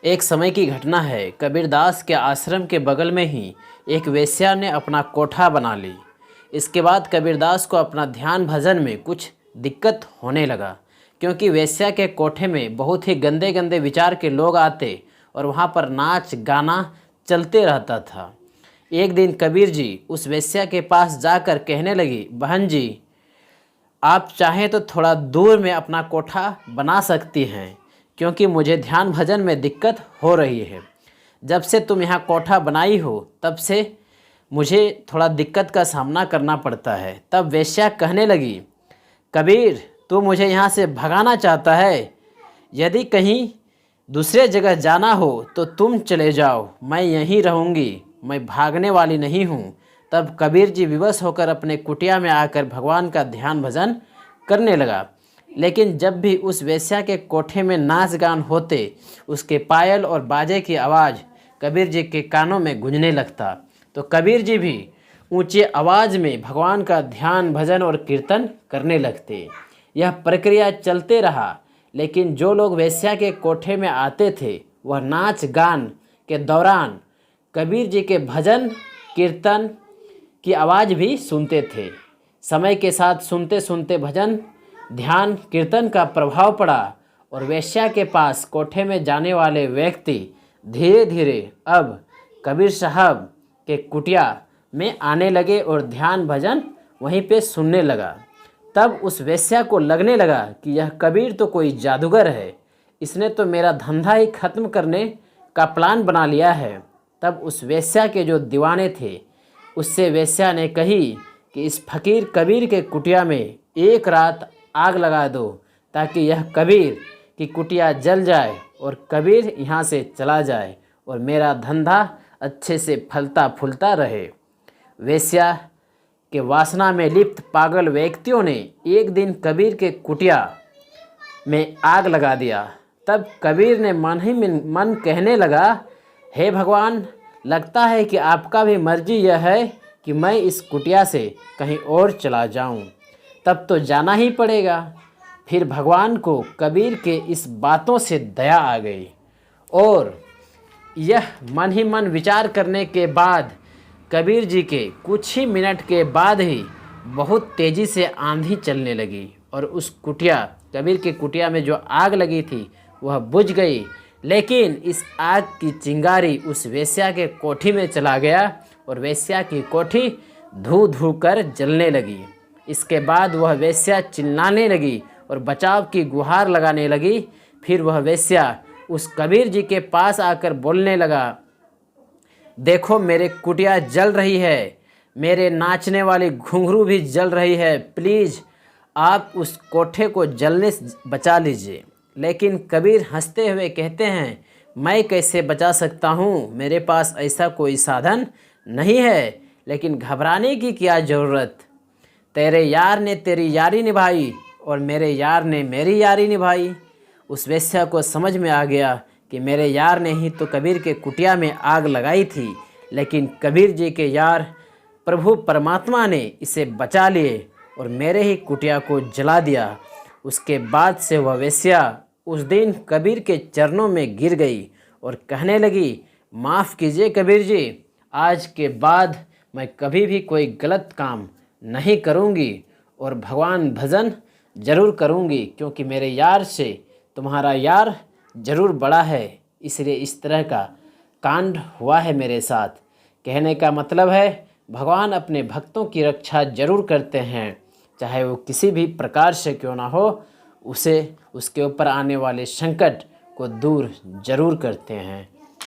एक समय की घटना है। कबीरदास के आश्रम के बगल में ही एक वेश्या ने अपना कोठा बना ली। इसके बाद कबीरदास को अपना ध्यान भजन में कुछ दिक्कत होने लगा, क्योंकि वेश्या के कोठे में बहुत ही गंदे गंदे विचार के लोग आते और वहाँ पर नाच गाना चलते रहता था। एक दिन कबीर जी उस वेश्या के पास जाकर कहने लगी, बहन जी, आप चाहें तो थोड़ा दूर में अपना कोठा बना सकती हैं, क्योंकि मुझे ध्यान भजन में दिक्कत हो रही है। जब से तुम यहाँ कोठा बनाई हो तब से मुझे थोड़ा दिक्कत का सामना करना पड़ता है। तब वेश्या कहने लगी, कबीर, तू मुझे यहाँ से भगाना चाहता है? यदि कहीं दूसरे जगह जाना हो तो तुम चले जाओ, मैं यहीं रहूँगी, मैं भागने वाली नहीं हूँ। तब कबीर जी विवश होकर अपने कुटिया में आकर भगवान का ध्यान भजन करने लगा। लेकिन जब भी उस वेश्या के कोठे में नाच गान होते, उसके पायल और बाजे की आवाज़ कबीर जी के कानों में गूंजने लगता, तो कबीर जी भी ऊंचे आवाज़ में भगवान का ध्यान भजन और कीर्तन करने लगते। यह प्रक्रिया चलते रहा, लेकिन जो लोग वेश्या के कोठे में आते थे वह नाच गान के दौरान कबीर जी के भजन कीर्तन की आवाज़ भी सुनते थे। समय के साथ सुनते सुनते भजन ध्यान कीर्तन का प्रभाव पड़ा और वेश्या के पास कोठे में जाने वाले व्यक्ति धीरे धीरे अब कबीर साहब के कुटिया में आने लगे और ध्यान भजन वहीं पे सुनने लगा। तब उस वेश्या को लगने लगा कि यह कबीर तो कोई जादूगर है, इसने तो मेरा धंधा ही खत्म करने का प्लान बना लिया है। तब उस वेश्या के जो दीवाने थे उससे वेश्या ने कही कि इस फकीर कबीर के कुटिया में एक रात आग लगा दो, ताकि यह कबीर की कुटिया जल जाए और कबीर यहाँ से चला जाए और मेरा धंधा अच्छे से फलता फूलता रहे। वेश्या के वासना में लिप्त पागल व्यक्तियों ने एक दिन कबीर के कुटिया में आग लगा दिया। तब कबीर ने मन ही मन कहने लगा, हे भगवान, लगता है कि आपका भी मर्जी यह है कि मैं इस कुटिया से कहीं और चला जाऊं। तब तो जाना ही पड़ेगा। फिर भगवान को कबीर के इस बातों से दया आ गई और यह मन ही मन विचार करने के बाद कबीर जी के कुछ ही मिनट के बाद ही बहुत तेज़ी से आंधी चलने लगी और उस कुटिया कबीर के कुटिया में जो आग लगी थी वह बुझ गई। लेकिन इस आग की चिंगारी उस वेश्या के कोठी में चला गया और वेश्या की कोठी धू धू कर जलने लगी। इसके बाद वह वेश्या चिल्लाने लगी और बचाव की गुहार लगाने लगी। फिर वह वेश्या उस कबीर जी के पास आकर बोलने लगा, देखो मेरे कुटिया जल रही है, मेरे नाचने वाली घुंघरू भी जल रही है, प्लीज़ आप उस कोठे को जलने से बचा लीजिए। लेकिन कबीर हंसते हुए कहते हैं, मैं कैसे बचा सकता हूँ, मेरे पास ऐसा कोई साधन नहीं है। लेकिन घबराने की क्या ज़रूरत, तेरे यार ने तेरी यारी निभाई और मेरे यार ने मेरी यारी निभाई। उस वेश्या को समझ में आ गया कि मेरे यार ने ही तो कबीर के कुटिया में आग लगाई थी, लेकिन कबीर जी के यार प्रभु परमात्मा ने इसे बचा लिए और मेरे ही कुटिया को जला दिया। उसके बाद से वह वेश्या उस दिन कबीर के चरणों में गिर गई और कहने लगी, माफ़ कीजिए कबीर जी, आज के बाद मैं कभी भी कोई गलत काम नहीं करूँगी और भगवान भजन ज़रूर करूँगी, क्योंकि मेरे यार से तुम्हारा यार ज़रूर बड़ा है, इसलिए इस तरह का कांड हुआ है मेरे साथ। कहने का मतलब है भगवान अपने भक्तों की रक्षा ज़रूर करते हैं, चाहे वो किसी भी प्रकार से क्यों ना हो, उसे उसके ऊपर आने वाले संकट को दूर ज़रूर करते हैं।